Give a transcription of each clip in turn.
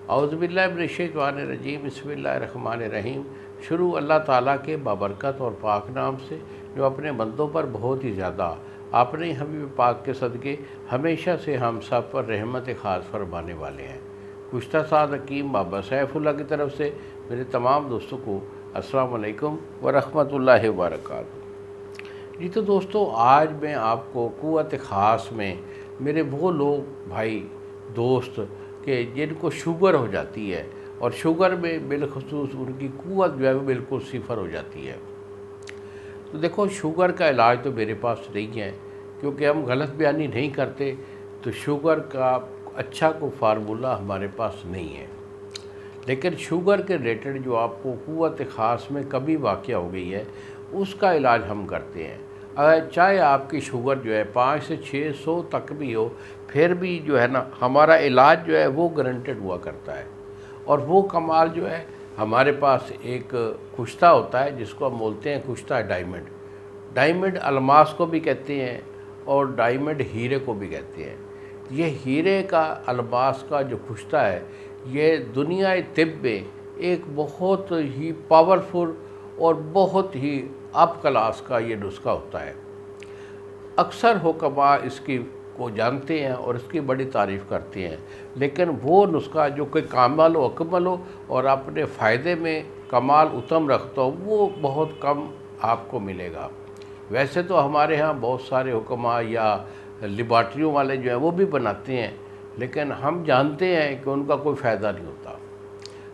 औज़ुबिल्लाहि बिस्मिल्लाहिर्रहमानिर्रहीम। शुरू अल्लाह ताला के बाबरकत और पाक नाम से जो अपने बंदों पर बहुत ही ज़्यादा अपने हबीब पाक के सदक़े हमेशा से हम सब पर रहमत ख़ास फरमाने वाले हैं। गुज़श्ता साल हकीम बाबा सैफुल्लाह की तरफ से मेरे तमाम दोस्तों को अस्सलाम वालेकुम व रहमतुल्लाहि व बरकातुहू। जी तो दोस्तों, आज मैं आपको क़ुव्वत ख़ास में मेरे वो लोग भाई दोस्त कि जिनको शुगर हो जाती है और शुगर में बिलखसूस उनकी क़ुव्वत जो है वो बिल्कुल सिफर हो जाती है। तो देखो, शुगर का इलाज तो मेरे पास नहीं है क्योंकि हम गलत बयानी नहीं करते, तो शुगर का अच्छा कोई फार्मूला हमारे पास नहीं है। लेकिन शुगर के रिलेटेड जो आपको क़ुव्वत ख़ास में कभी वाक़या हो गई है उसका इलाज हम करते हैं। अगर चाहे आपकी शुगर जो है 5 से 600 तक भी हो, फिर भी जो है ना हमारा इलाज जो है वो गारंटेड हुआ करता है। और वो कमाल जो है, हमारे पास एक कुश्ता होता है जिसको हम बोलते हैं कुश्ता डायमंड। डायमंड अलमास को भी कहते हैं और डायमंड हीरे को भी कहते हैं। ये हीरे का अलमास का जो कुश्ता है ये दुनिया तिब में एक बहुत ही पावरफुल और बहुत ही अप क्लास का ये नुस्खा होता है। अक्सर हुक्मा इसकी को जानते हैं और इसकी बड़ी तारीफ़ करते हैं, लेकिन वो नुस्खा जो कि कामल व अकमल हो और अपने फ़ायदे में कमाल उत्तम रखता हो वो बहुत कम आपको मिलेगा। वैसे तो हमारे यहाँ बहुत सारे हुक्मा या लिबार्ट्रियों वाले जो हैं वो भी बनाते हैं, लेकिन हम जानते हैं कि उनका कोई फ़ायदा नहीं होता।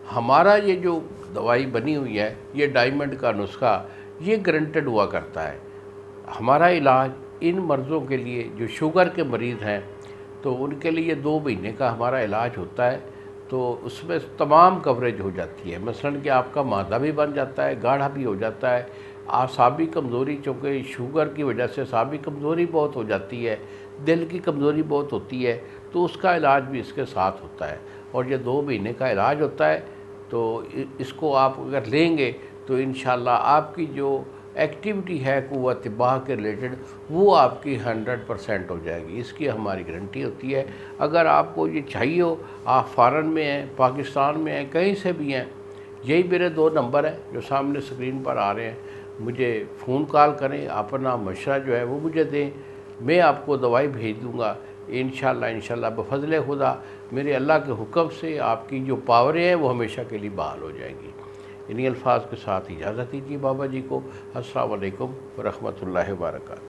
हमारा ये जो दवाई बनी हुई है, ये डायमंड का नुस्खा, ये गारंटेड हुआ करता है। हमारा इलाज इन मर्ज़ों के लिए जो शुगर के मरीज़ हैं तो उनके लिए 2 महीने का हमारा इलाज होता है। तो उसमें तमाम कवरेज हो जाती है। मसलन कि आपका मादा भी बन जाता है, गाढ़ा भी हो जाता है, आसाबी कमज़ोरी, चूँकि शुगर की वजह से आसाबी कमज़ोरी बहुत हो जाती है, दिल की कमज़ोरी बहुत होती है, तो उसका इलाज भी इसके साथ होता है। और ये 2 महीने का इलाज होता है। तो इसको आप अगर लेंगे तो इंशाअल्लाह आपकी जो एक्टिविटी है क़ुव्वत बाह के रिलेटेड वो आपकी 100% हो जाएगी। इसकी हमारी गारंटी होती है। अगर आपको ये चाहिए हो, आप फ़ॉरेन में हैं, पाकिस्तान में हैं, कहीं से भी हैं, यही मेरे 2 नंबर हैं जो सामने स्क्रीन पर आ रहे हैं। मुझे फ़ोन कॉल करें, अपना मशवरा जो है वो मुझे दें, मैं आपको दवाई भेज दूँगा इंशाअल्लाह बफ़ज़ल खुदा। मेरे अल्लाह के हुक्म से आपकी जो पावरें हैं वो हमेशा के लिए बहाल हो जाएंगी। इन्हीं अल्फाज के साथ इजाज़त दीजिए बाबा जी को। अस्सलाम वालेकुम व रहमतुल्लाहि व बरकातुहू।